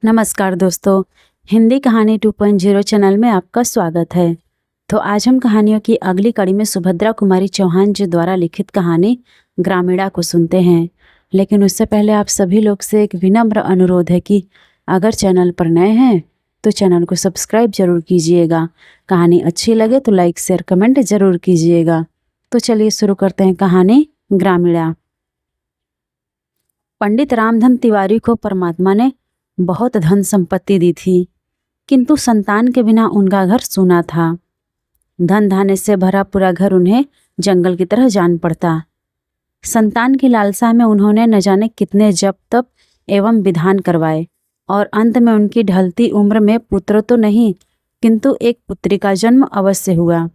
नमस्कार दोस्तों, हिंदी कहानी 2.0 चैनल में आपका स्वागत है। तो आज हम कहानियों की अगली कड़ी में सुभद्रा कुमारी चौहान जी द्वारा लिखित कहानी ग्रामीणा को सुनते हैं। लेकिन उससे पहले आप सभी लोग से एक विनम्र अनुरोध है कि अगर चैनल पर नए हैं तो चैनल को सब्सक्राइब जरूर कीजिएगा। कहानी अच्छी लगे तो लाइक शेयर कमेंट जरूर कीजिएगा। तो चलिए शुरू करते हैं कहानी ग्रामीणा। पंडित रामधन तिवारी को परमात्मा ने बहुत धन संपत्ति दी थी, किंतु संतान के बिना उनका घर सूना था। धन धान्य से भरा पूरा घर उन्हें जंगल की तरह जान पड़ता। संतान की लालसा में उन्होंने न जाने कितने जप तप एवं विधान करवाए और अंत में उनकी ढलती उम्र में पुत्र तो नहीं किंतु एक पुत्री का जन्म अवश्य हुआ।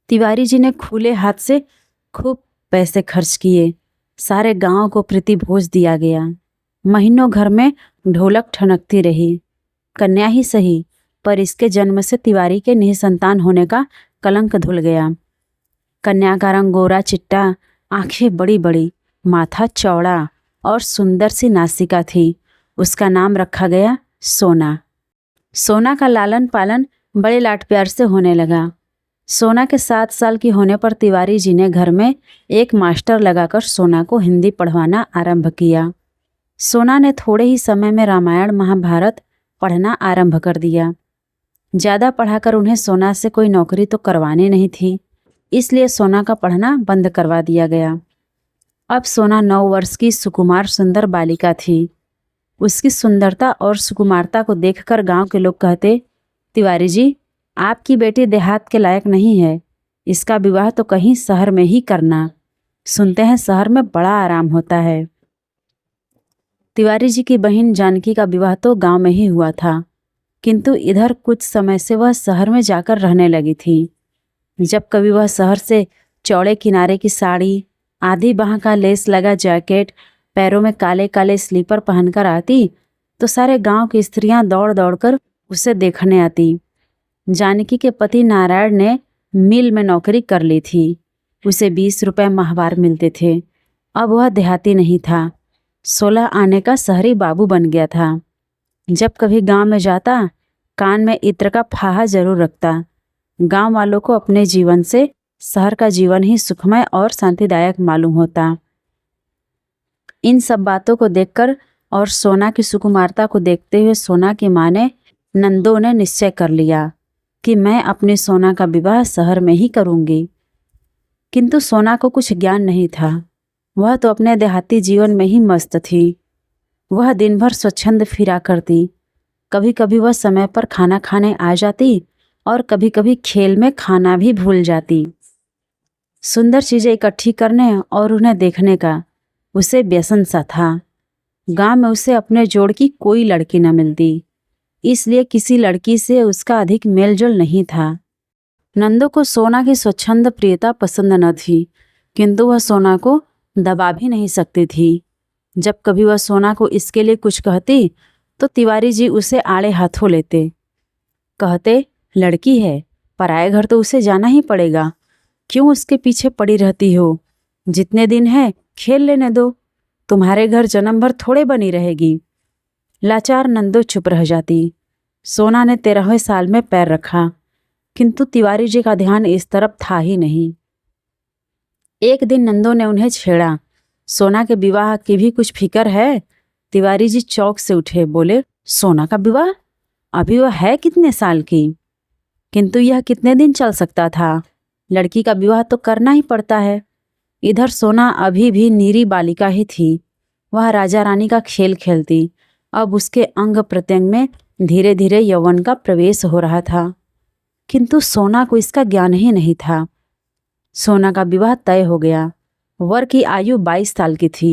तिवारी जी ने खुले हाथ से खूब पैसे खर्च किए। सारे गांव को प्रीतिभोज दिया गया। महीनों घर में ढोलक ठनकती रही। कन्या ही सही, पर इसके जन्म से तिवारी के निसंतान होने का कलंक धुल गया। कन्या का रंग गोरा चिट्टा, आंखें बड़ी बड़ी, माथा चौड़ा और सुंदर सी नासिका थी। उसका नाम रखा गया सोना। सोना का लालन पालन बड़े लाड प्यार से होने लगा। सोना के 7 साल की होने पर तिवारी जी ने घर में एक मास्टर लगाकर सोना को हिंदी पढ़वाना आरंभ किया। सोना ने थोड़े ही समय में रामायण महाभारत पढ़ना आरंभ कर दिया। ज़्यादा पढ़ाकर उन्हें सोना से कोई नौकरी तो करवानी नहीं थी, इसलिए सोना का पढ़ना बंद करवा दिया गया। अब सोना 9 वर्ष की सुकुमार सुंदर बालिका थी। उसकी सुंदरता और सुकुमारता को देखकर गांव के लोग कहते, तिवारी जी, आपकी बेटी देहात के लायक नहीं है, इसका विवाह तो कहीं शहर में ही करना। सुनते हैं शहर में बड़ा आराम होता है। तिवारी जी की बहन जानकी का विवाह तो गांव में ही हुआ था, किंतु इधर कुछ समय से वह शहर में जाकर रहने लगी थी। जब कभी वह शहर से चौड़े किनारे की साड़ी, आधी बाह का लेस लगा जैकेट, पैरों में काले काले स्लीपर पहनकर आती तो सारे गांव की स्त्रियां दौड़ दौड़कर उसे देखने आती। जानकी के पति नारायण ने मिल में नौकरी कर ली थी। उसे 20 रुपये माहवार मिलते थे। अब वह देहाती नहीं था, 16 आने का शहरी बाबू बन गया था। जब कभी गांव में जाता, कान में इत्र का फाहा जरूर रखता। गांव वालों को अपने जीवन से शहर का जीवन ही सुखमय और शांतिदायक मालूम होता। इन सब बातों को देखकर और सोना की सुकुमारता को देखते हुए सोना की माँ ने नंदों ने निश्चय कर लिया कि मैं अपनी सोना का विवाह शहर में ही करूंगी। किंतु सोना को कुछ ज्ञान नहीं था। वह तो अपने देहाती जीवन में ही मस्त थी। वह दिन भर स्वच्छंद फिरा करती। कभी कभी वह समय पर खाना खाने आ जाती और कभी कभी खेल में खाना भी भूल जाती। सुंदर चीज़ें इकट्ठी करने और उन्हें देखने का उसे व्यसन सा था। गांव में उसे अपने जोड़ की कोई लड़की न मिलती, इसलिए किसी लड़की से उसका अधिक मेलजोल नहीं था। नंदो को सोना की स्वच्छंद प्रियता पसंद न थी, किंतु वह सोना को दबा भी नहीं सकती थी। जब कभी वह सोना को इसके लिए कुछ कहती तो तिवारी जी उसे आड़े हाथों लेते। कहते, लड़की है, पराए घर तो उसे जाना ही पड़ेगा, क्यों उसके पीछे पड़ी रहती हो? जितने दिन है खेल लेने दो, तुम्हारे घर जन्म भर थोड़े बनी रहेगी। लाचार नंदो चुप रह जाती। सोना ने 13वें साल में पैर रखा, किंतु तिवारी जी का ध्यान इस तरफ था ही नहीं। एक दिन नंदो ने उन्हें छेड़ा, सोना के विवाह की भी कुछ फिक्र है? तिवारी जी चौक से उठे, बोले, सोना का विवाह? अभी वह है कितने साल की? किंतु यह कितने दिन चल सकता था? लड़की का विवाह तो करना ही पड़ता है। इधर सोना अभी भी नीरी बालिका ही थी। वह राजा रानी का खेल खेलती। अब उसके अंग प्रत्यंग में धीरे धीरे यौवन का प्रवेश हो रहा था, किंतु सोना को इसका ज्ञान ही नहीं था। सोना का विवाह तय हो गया। वर की आयु 22 साल की थी।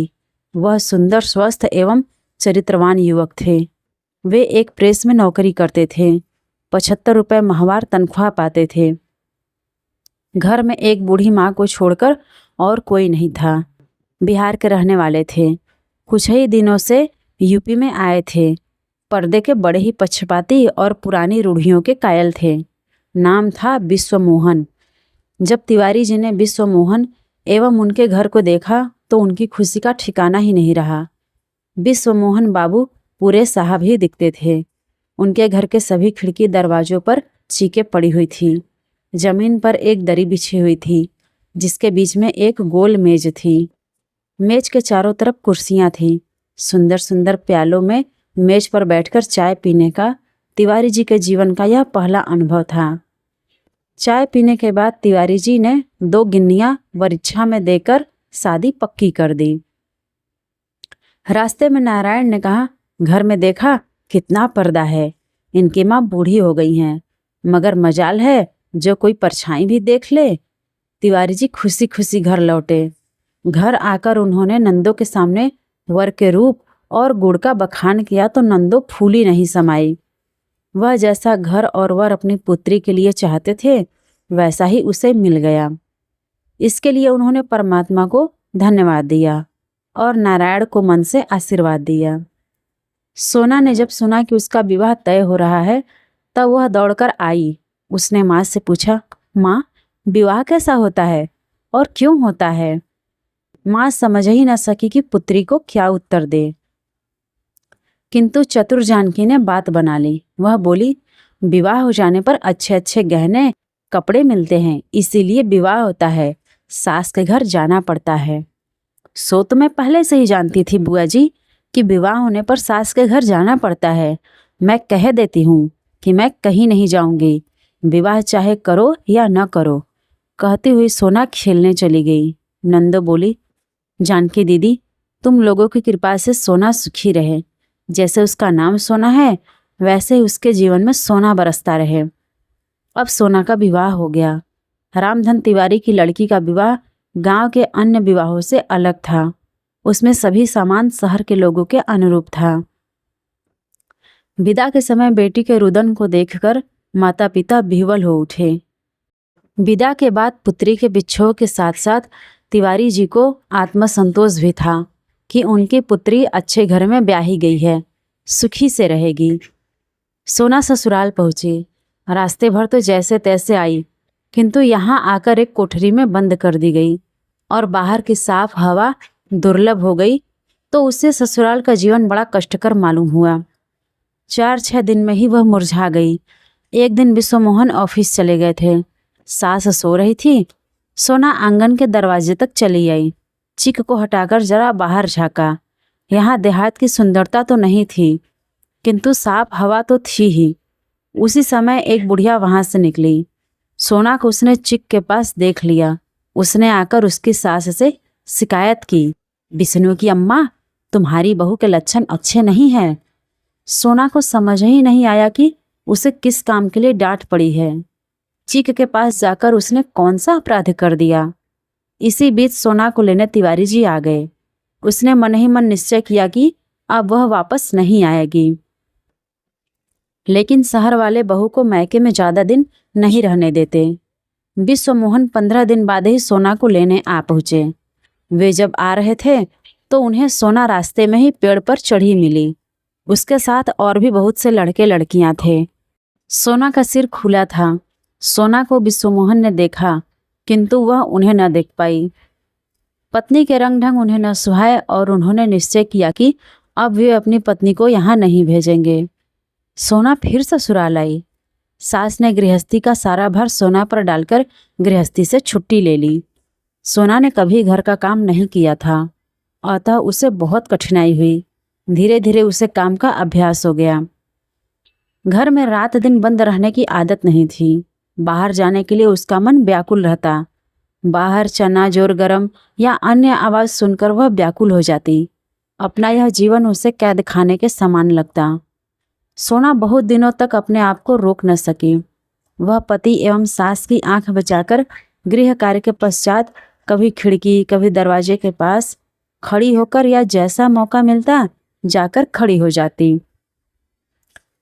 वह सुंदर, स्वस्थ एवं चरित्रवान युवक थे। वे एक प्रेस में नौकरी करते थे। 75 रुपये माहवार तनख्वाह पाते थे। घर में एक बूढ़ी माँ को छोड़कर और कोई नहीं था। बिहार के रहने वाले थे। कुछ ही दिनों से यूपी में आए थे। पर्दे के बड़े ही पक्षपाती और पुरानी रूढ़ियों के कायल थे। नाम था विश्वमोहन। जब तिवारी जी ने विश्वमोहन एवं उनके घर को देखा तो उनकी खुशी का ठिकाना ही नहीं रहा। विश्वमोहन बाबू पूरे साहब ही दिखते थे। उनके घर के सभी खिड़की दरवाजों पर चीकें पड़ी हुई थी। जमीन पर एक दरी बिछी हुई थी जिसके बीच में एक गोल मेज थी। मेज के चारों तरफ कुर्सियां थीं। सुंदर सुंदर प्यालों में मेज पर बैठकर चाय पीने का तिवारी जी के जीवन का यह पहला अनुभव था। चाय पीने के बाद तिवारी जी ने 2 गिन्नियां वरीक्षा में देकर शादी पक्की कर दी। रास्ते में नारायण ने कहा, घर में देखा कितना पर्दा है, इनकी माँ बूढ़ी हो गई हैं, मगर मजाल है जो कोई परछाई भी देख ले। तिवारी जी खुशी खुशी घर लौटे। घर आकर उन्होंने नंदो के सामने वर के रूप और गुण का बखान किया तो नंदो फूली नहीं समाई। वह जैसा घर और वर अपनी पुत्री के लिए चाहते थे वैसा ही उसे मिल गया। इसके लिए उन्होंने परमात्मा को धन्यवाद दिया और नारायण को मन से आशीर्वाद दिया। सोना ने जब सुना कि उसका विवाह तय हो रहा है तब वह दौड़कर आई। उसने माँ से पूछा, माँ, विवाह कैसा होता है और क्यों होता है? माँ समझ ही न सकी कि पुत्री को क्या उत्तर दे, किंतु चतुर जानकी ने बात बना ली। वह बोली, विवाह हो जाने पर अच्छे अच्छे गहने कपड़े मिलते हैं, इसीलिए विवाह होता है, सास के घर जाना पड़ता है। सो तो मैं पहले से ही जानती थी बुआ जी कि विवाह होने पर सास के घर जाना पड़ता है। मैं कह देती हूँ कि मैं कहीं नहीं जाऊंगी, विवाह चाहे करो या न करो। कहती हुई सोना खेलने चली गई। नंदो बोली, जानकी दीदी, तुम लोगों की कृपा से सोना सुखी रहे। जैसे उसका नाम सोना है वैसे ही उसके जीवन में सोना बरसता रहे। अब सोना का विवाह हो गया। रामधन तिवारी की लड़की का विवाह गांव के अन्य विवाहों से अलग था। उसमें सभी सामान शहर के लोगों के अनुरूप था। विदा के समय बेटी के रुदन को देखकर माता पिता विह्वल हो उठे। विदा के बाद पुत्री के बिछोह के साथ साथ तिवारी जी को आत्मसंतोष भी था कि उनकी पुत्री अच्छे घर में ब्याही गई है, सुखी से रहेगी। सोना ससुराल पहुंची। रास्ते भर तो जैसे तैसे आई, किंतु यहाँ आकर एक कोठरी में बंद कर दी गई और बाहर की साफ हवा दुर्लभ हो गई तो उससे ससुराल का जीवन बड़ा कष्टकर मालूम हुआ। 4-6 दिन में ही वह मुरझा गई। एक दिन विश्वमोहन ऑफिस चले गए थे। सास सो रही थी। सोना आंगन के दरवाजे तक चली आई। चिक को हटाकर जरा बाहर झांका। यहाँ देहात की सुंदरता तो नहीं थी, किंतु साफ हवा तो थी ही। उसी समय एक बुढ़िया वहां से निकली। सोना को उसने चिक के पास देख लिया। उसने आकर उसकी सास से शिकायत की, विष्णु की अम्मा, तुम्हारी बहू के लक्षण अच्छे नहीं हैं। सोना को समझ ही नहीं आया कि उसे किस काम के लिए डांट पड़ी है। चिक के पास जाकर उसने कौन सा अपराध कर दिया। इसी बीच सोना को लेने तिवारी जी आ गए। उसने मन ही मन निश्चय किया कि अब वह वापस नहीं आएगी। लेकिन शहर वाले बहू को मैके में ज्यादा दिन नहीं रहने देते। विश्वमोहन 15 दिन बाद ही सोना को लेने आ पहुंचे। वे जब आ रहे थे तो उन्हें सोना रास्ते में ही पेड़ पर चढ़ी मिली। उसके साथ और भी बहुत से लड़के लड़कियां थे। सोना का सिर खुला था। सोना को विश्वमोहन ने देखा, किंतु वह उन्हें न देख पाई। पत्नी के रंग ढंग उन्हें न सुहाए और उन्होंने निश्चय किया कि अब वे अपनी पत्नी को यहाँ नहीं भेजेंगे। सोना फिर ससुराल आई। सास ने गृहस्थी का सारा भार सोना पर डालकर गृहस्थी से छुट्टी ले ली। सोना ने कभी घर का काम नहीं किया था, अतः उसे बहुत कठिनाई हुई। धीरे धीरे उसे काम का अभ्यास हो गया। घर में रात दिन बंद रहने की आदत नहीं थी। बाहर जाने के लिए उसका मन व्याकुल रहता। बाहर चना जोर गरम या अन्य आवाज सुनकर वह व्याकुल हो जाती। अपना यह जीवन उसे कैद खाने के समान लगता। सोना बहुत दिनों तक अपने आप को रोक न सकी। वह पति एवं सास की आंख बचाकर गृह कार्य के पश्चात कभी खिड़की कभी दरवाजे के पास खड़ी होकर या जैसा मौका मिलता जाकर खड़ी हो जाती।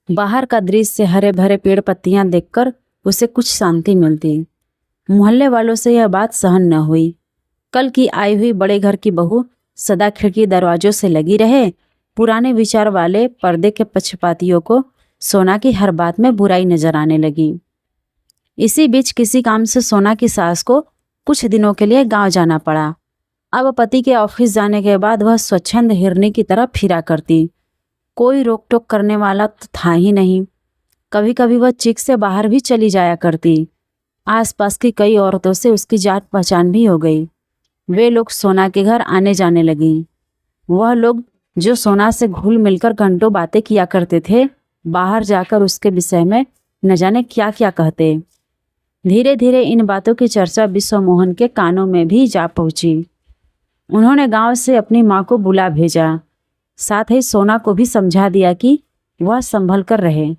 बाहर का दृश्य, हरे भरे पेड़ पत्तियां देखकर उसे कुछ शांति मिलती। मोहल्ले वालों से यह बात सहन न हुई। कल की आई हुई बड़े घर की बहू सदा खिड़की दरवाजों से लगी रहे। पुराने विचार वाले पर्दे के पक्षपातियों को सोना की हर बात में बुराई नजर आने लगी। इसी बीच किसी काम से सोना की सास को कुछ दिनों के लिए गांव जाना पड़ा। अब पति के ऑफिस जाने के बाद वह स्वच्छंद हिरनी की तरह फिरा करती। कोई रोक टोक करने वाला तो था ही नहीं। कभी कभी वह चीख से बाहर भी चली जाया करती। आसपास की कई औरतों से उसकी जान पहचान भी हो गई। वे लोग सोना के घर आने जाने लगी। वह लोग जो सोना से घुल मिलकर घंटों बातें किया करते थे, बाहर जाकर उसके विषय में न जाने क्या क्या कहते। धीरे धीरे इन बातों की चर्चा विश्वमोहन के कानों में भी जा पहुंची। उन्होंने गांव से अपनी माँ को बुला भेजा। साथ ही सोना को भी समझा दिया कि वह संभल कर रहे।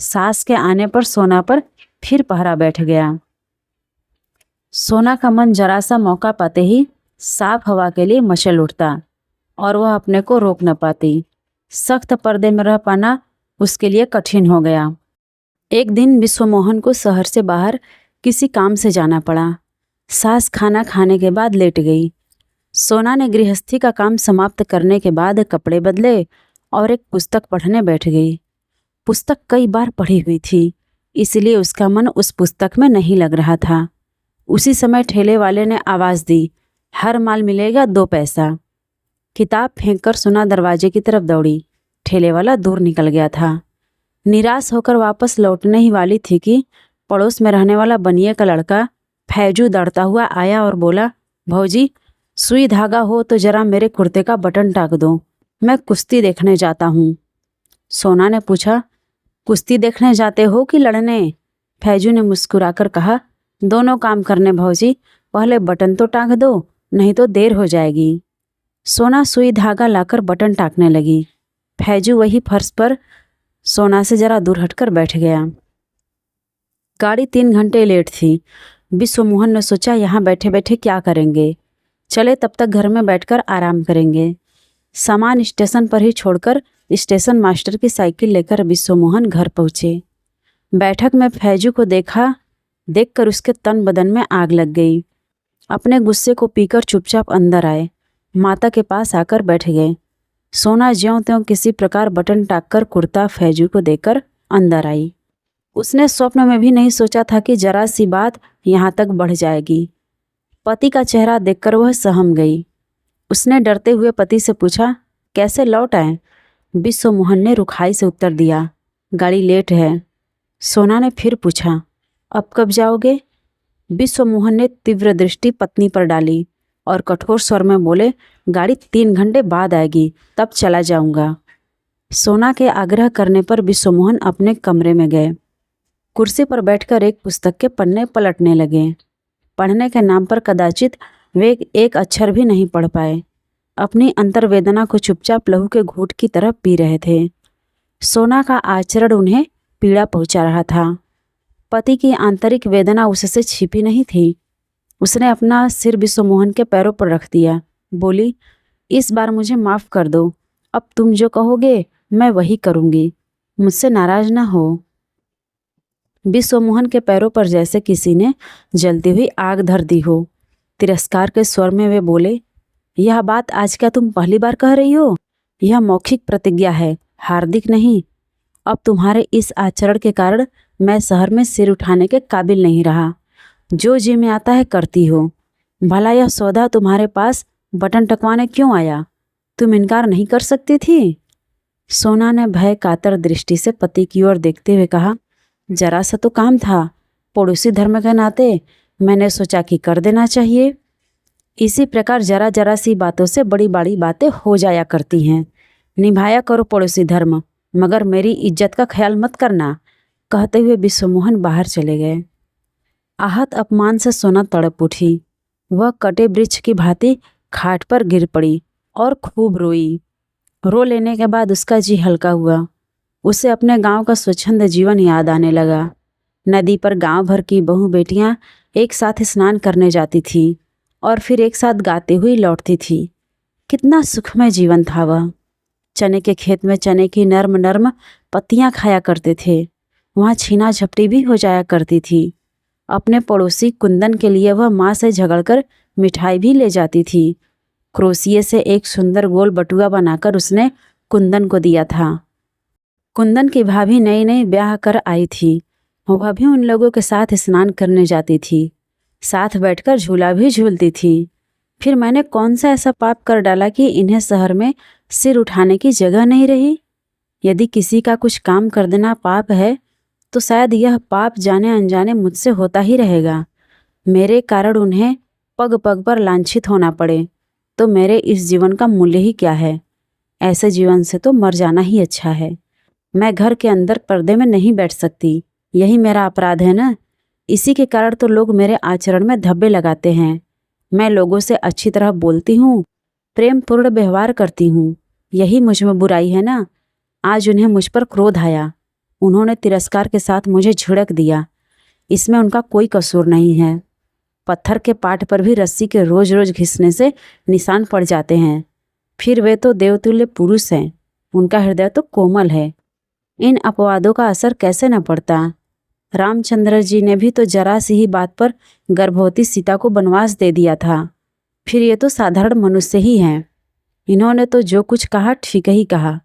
सास के आने पर सोना पर फिर पहरा बैठ गया। सोना का मन जरा सा मौका पाते ही साफ हवा के लिए मचल उठता और वह अपने को रोक न पाती। सख्त पर्दे में रह पाना उसके लिए कठिन हो गया। एक दिन विश्वमोहन को शहर से बाहर किसी काम से जाना पड़ा। सास खाना खाने के बाद लेट गई। सोना ने गृहस्थी का काम समाप्त करने के बाद कपड़े बदले और एक पुस्तक पढ़ने बैठ गई। पुस्तक कई बार पढ़ी हुई थी, इसलिए उसका मन उस पुस्तक में नहीं लग रहा था। उसी समय ठेले वाले ने आवाज़ दी, हर माल मिलेगा 2 पैसा। किताब फेंककर सोना दरवाजे की तरफ दौड़ी। ठेले वाला दूर निकल गया था। निराश होकर वापस लौटने ही वाली थी कि पड़ोस में रहने वाला बनिए का लड़का फैजू दौड़ता हुआ आया और बोला, भौजी सुई धागा हो तो जरा मेरे कुर्ते का बटन टाक दो, मैं कुश्ती देखने जाता हूँ। सोना ने पूछा, कुश्ती देखने जाते हो कि लड़ने? फैजू ने मुस्कुराकर कहा, दोनों काम करने भौजी, पहले बटन तो टाक दो, नहीं तो देर हो जाएगी। सोना सुई धागा लाकर बटन टाकने लगी। फैजू वही फर्श पर सोना से जरा दूर हटकर बैठ गया। गाड़ी 3 घंटे लेट थी। विश्वमोहन ने सोचा, यहाँ बैठे बैठे क्या करेंगे, चले तब तक घर में बैठकर आराम करेंगे। सामान स्टेशन पर ही छोड़कर स्टेशन मास्टर की साइकिल लेकर विश्वमोहन घर पहुँचे। बैठक में फैजू को देखकर उसके तन बदन में आग लग गई। अपने गुस्से को पीकर चुपचाप अंदर आए। माता के पास आकर बैठ गए। सोना ज्यों त्यों किसी प्रकार बटन टाककर कुर्ता फैजू को देकर अंदर आई। उसने स्वप्न में भी नहीं सोचा था कि जरा सी बात यहाँ तक बढ़ जाएगी। पति का चेहरा देखकर वह सहम गई। उसने डरते हुए पति से पूछा, कैसे लौट आए? विश्वमोहन ने रुखाई से उत्तर दिया, गाड़ी लेट है। सोना ने फिर पूछा, अब कब जाओगे? विश्वमोहन ने तीव्र दृष्टि पत्नी पर डाली और कठोर स्वर में बोले, गाड़ी 3 घंटे बाद आएगी, तब चला जाऊंगा। सोना के आग्रह करने पर विश्वमोहन अपने कमरे में गए। कुर्सी पर बैठकर एक पुस्तक के पन्ने पलटने लगे। पढ़ने के नाम पर कदाचित वे एक अक्षर भी नहीं पढ़ पाए। अपनी अंतर्वेदना को चुपचाप लहू के घूंट की तरह पी रहे थे। सोना का आचरण उन्हें पीड़ा पहुंचा रहा था। पति की आंतरिक वेदना उससे छिपी नहीं थी। उसने अपना सिर विश्वमोहन के पैरों पर रख दिया। बोली, इस बार मुझे माफ़ कर दो। अब तुम जो कहोगे मैं वही करूँगी। मुझसे नाराज ना हो। विश्वमोहन के पैरों पर जैसे किसी ने जलती हुई आग धर दी हो। तिरस्कार के स्वर में वे बोले, यह बात आज क्या तुम पहली बार कह रही हो? यह मौखिक प्रतिज्ञा है, हार्दिक नहीं। अब तुम्हारे इस आचरण के कारण मैं शहर में सिर उठाने के काबिल नहीं रहा। जो जी में आता है करती हो। भला यह सौदा तुम्हारे पास बटन टकवाने क्यों आया? तुम इनकार नहीं कर सकती थी? सोना ने भय कातर दृष्टि से पति की ओर देखते हुए कहा, जरा सा तो काम था, पड़ोसी धर्म के नाते मैंने सोचा कि कर देना चाहिए। इसी प्रकार जरा जरा सी बातों से बड़ी बड़ी बातें हो जाया करती हैं। निभाया करो पड़ोसी धर्म, मगर मेरी इज्जत का ख्याल मत करना। कहते हुए विश्वमोहन बाहर चले गए। आहत अपमान से सोना तड़प उठी। वह कटे वृक्ष की भांति खाट पर गिर पड़ी और खूब रोई। रो लेने के बाद उसका जी हल्का हुआ। उसे अपने गांव का स्वच्छंद जीवन याद आने लगा। नदी पर गांव भर की बहू बेटियां एक साथ स्नान करने जाती थीं और फिर एक साथ गाते हुए लौटती थी। कितना सुखमय जीवन था वह। चने के खेत में चने की नर्म नर्म पत्तियां खाया करते थे। वहाँ छीना झपटी भी हो जाया करती थी। अपने पड़ोसी कुंदन के लिए वह माँ से झगड़कर मिठाई भी ले जाती थी। क्रोशिये से एक सुंदर गोल बटुआ बनाकर उसने कुंदन को दिया था। कुंदन की भाभी नई नई ब्याह कर आई थी। वह भी उन लोगों के साथ स्नान करने जाती थी, साथ बैठकर झूला भी झूलती थी। फिर मैंने कौन सा ऐसा पाप कर डाला कि इन्हें शहर में सिर उठाने की जगह नहीं रही? यदि किसी का कुछ काम कर देना पाप है तो शायद यह पाप जाने अनजाने मुझसे होता ही रहेगा। मेरे कारण उन्हें पग पग पर लांछित होना पड़े तो मेरे इस जीवन का मूल्य ही क्या है। ऐसे जीवन से तो मर जाना ही अच्छा है। मैं घर के अंदर पर्दे में नहीं बैठ सकती, यही मेरा अपराध है ना। इसी के कारण तो लोग मेरे आचरण में धब्बे लगाते हैं। मैं लोगों से अच्छी तरह बोलती हूँ, प्रेम पूर्ण व्यवहार करती हूँ, यही मुझ में बुराई है ना। आज उन्हें मुझ पर क्रोध आया, उन्होंने तिरस्कार के साथ मुझे झिड़क दिया। इसमें उनका कोई कसूर नहीं है। पत्थर के पाट पर भी रस्सी के रोज रोज घिसने से निशान पड़ जाते हैं। फिर वे तो देवतुल्य पुरुष हैं, उनका हृदय तो कोमल है। इन अपवादों का असर कैसे न पड़ता। रामचंद्र जी ने भी तो जरा सी ही बात पर गर्भवती सीता को वनवास दे दिया था। फिर ये तो साधारण मनुष्य ही हैं। इन्होंने तो जो कुछ कहा ठीक ही कहा,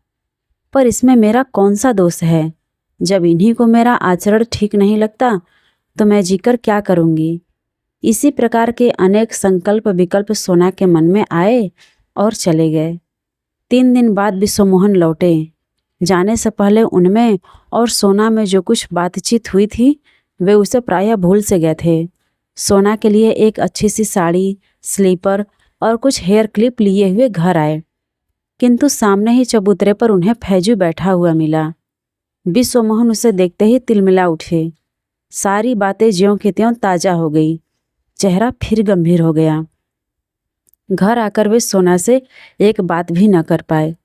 पर इसमें मेरा कौन सा दोष है। जब इन्हीं को मेरा आचरण ठीक नहीं लगता तो मैं जीकर क्या करूँगी। इसी प्रकार के अनेक संकल्प विकल्प सोना के मन में आए और चले गए। 3 दिन बाद विश्वमोहन लौटे। जाने से पहले उनमें और सोना में जो कुछ बातचीत हुई थी वे उसे प्रायः भूल से गए थे। सोना के लिए एक अच्छी सी साड़ी, स्लीपर और कुछ हेयर क्लिप लिए हुए घर आए, किंतु सामने ही चबूतरे पर उन्हें फैजू बैठा हुआ मिला। विश्वमोहन उसे देखते ही तिलमिला उठे। सारी बातें ज्यों की त्यों ताज़ा हो गई। चेहरा फिर गंभीर हो गया। घर आकर वे सोना से एक बात भी न कर पाए।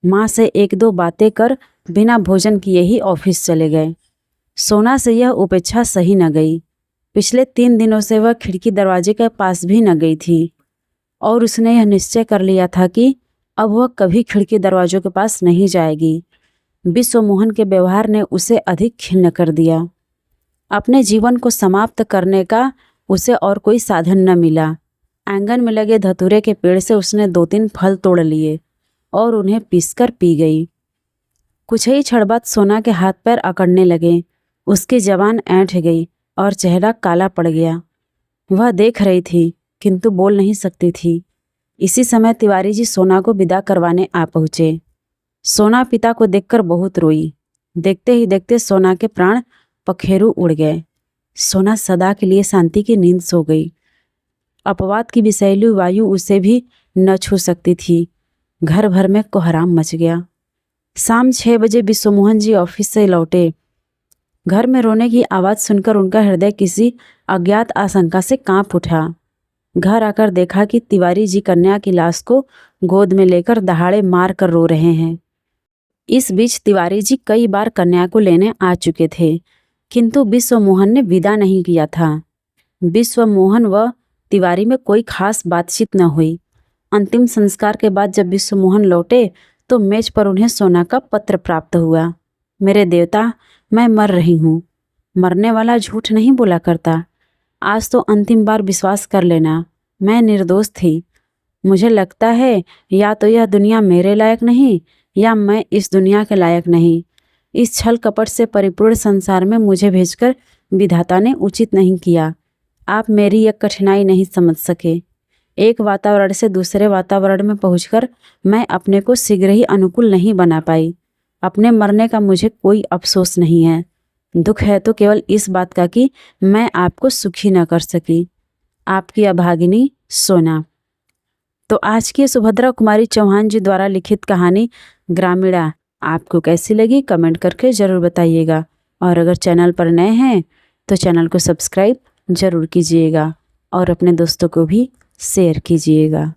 माँ से 1-2 बातें कर बिना भोजन किए ही ऑफिस चले गए। सोना से यह उपेक्षा सही न गई। पिछले 3 दिनों से वह खिड़की दरवाजे के पास भी न गई थी और उसने यह निश्चय कर लिया था कि अब वह कभी खिड़की दरवाजों के पास नहीं जाएगी। विश्वमोहन के व्यवहार ने उसे अधिक खिन्न कर दिया। अपने जीवन को समाप्त करने का उसे और कोई साधन न मिला। आंगन में लगे धतूरे के पेड़ से उसने 2-3 फल तोड़ लिए और उन्हें पीसकर पी गई। कुछ ही क्षण बाद सोना के हाथ पैर अकड़ने लगे। उसकी जबान ऐंठ गई और चेहरा काला पड़ गया। वह देख रही थी किंतु बोल नहीं सकती थी। इसी समय तिवारी जी सोना को विदा करवाने आ पहुँचे। सोना पिता को देखकर बहुत रोई। देखते ही देखते सोना के प्राण पखेरु उड़ गए। सोना सदा के लिए शांति की नींद सो गई। अपवाद की विषैली वायु उसे भी न छू सकती थी। घर भर में कोहराम मच गया। शाम 6 बजे विश्वमोहन जी ऑफिस से लौटे। घर में रोने की आवाज़ सुनकर उनका हृदय किसी अज्ञात आशंका से कांप उठा। घर आकर देखा कि तिवारी जी कन्या की लाश को गोद में लेकर दहाड़े मार कर रो रहे हैं। इस बीच तिवारी जी कई बार कन्या को लेने आ चुके थे, किंतु विश्वमोहन ने विदा नहीं किया था। विश्वमोहन व तिवारी में कोई खास बातचीत न हुई। अंतिम संस्कार के बाद जब विश्वमोहन लौटे तो मेज पर उन्हें सोना का पत्र प्राप्त हुआ। मेरे देवता, मैं मर रही हूँ। मरने वाला झूठ नहीं बोला करता। आज तो अंतिम बार विश्वास कर लेना, मैं निर्दोष थी। मुझे लगता है या तो यह दुनिया मेरे लायक नहीं या मैं इस दुनिया के लायक नहीं। इस छल कपट से परिपूर्ण संसार में मुझे भेजकर विधाता ने उचित नहीं किया। आप मेरी यह कठिनाई नहीं समझ सके। एक वातावरण से दूसरे वातावरण में पहुंचकर मैं अपने को शीघ्र ही अनुकूल नहीं बना पाई। अपने मरने का मुझे कोई अफसोस नहीं है। दुख है तो केवल इस बात का कि मैं आपको सुखी न कर सकी। आपकी अभागिनी सोना। तो आज की सुभद्रा कुमारी चौहान जी द्वारा लिखित कहानी ग्रामीणा आपको कैसी लगी कमेंट करके ज़रूर बताइएगा। और अगर चैनल पर नए हैं तो चैनल को सब्सक्राइब ज़रूर कीजिएगा और अपने दोस्तों को भी शेयर कीजिएगा।